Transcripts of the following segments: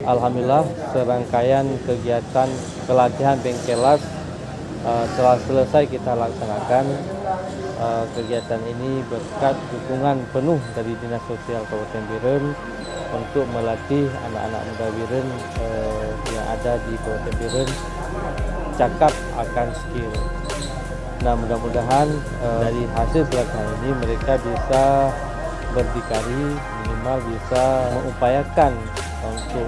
Alhamdulillah serangkaian kegiatan pelatihan Bengkelas telah selesai kita laksanakan. Kegiatan ini berkat dukungan penuh dari Dinas Sosial Kabupaten Biren untuk melatih anak-anak muda Biren yang ada di Kabupaten Biren cakap akan skill. Nah, mudah-mudahan dari hasil pelatihan ini mereka bisa berdikari, minimal bisa mengupayakan untuk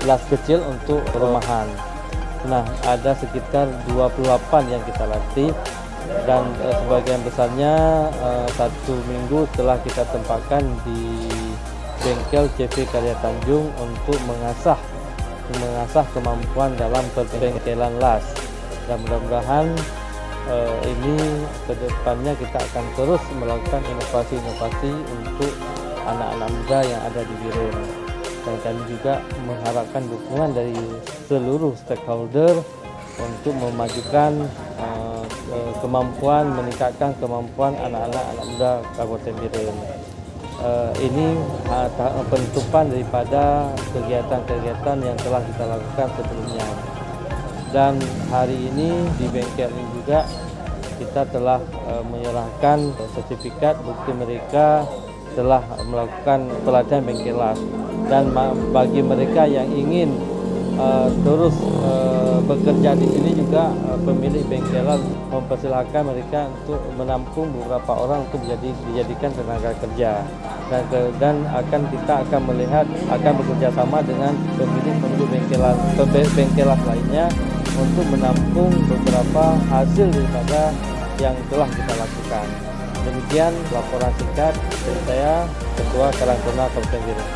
las kecil untuk rumahan. Nah, ada sekitar 28 yang kita latih dan sebagian besarnya 1 minggu telah kita tempatkan di bengkel CV Karya Tanjung untuk mengasah kemampuan dalam perbengkelan las. Dan mudah-mudahan ini kedepannya kita akan terus melakukan inovasi-inovasi untuk anak-anak muda yang ada di Biren. Dan kami juga mengharapkan dukungan dari seluruh stakeholder untuk memajukan meningkatkan kemampuan anak-anak muda Kabupaten Biren. Ini penutupan daripada kegiatan-kegiatan yang telah kita lakukan sebelumnya. Dan hari ini di bengkel ini juga kita telah menyerahkan sertifikat bukti mereka telah melakukan pelatihan Bengkelas. Dan bagi mereka yang ingin terus bekerja di sini juga pemilik Bengkelas mempersilahkan mereka untuk menampung beberapa orang untuk dijadikan tenaga kerja. Dan kita akan melihat, akan bekerja sama dengan pemilik Bengkelas lainnya untuk menampung beberapa hasil daripada yang telah kita lakukan. Demikian laporan singkat dari saya, Ketua Karang Taruna Kabupaten Biren.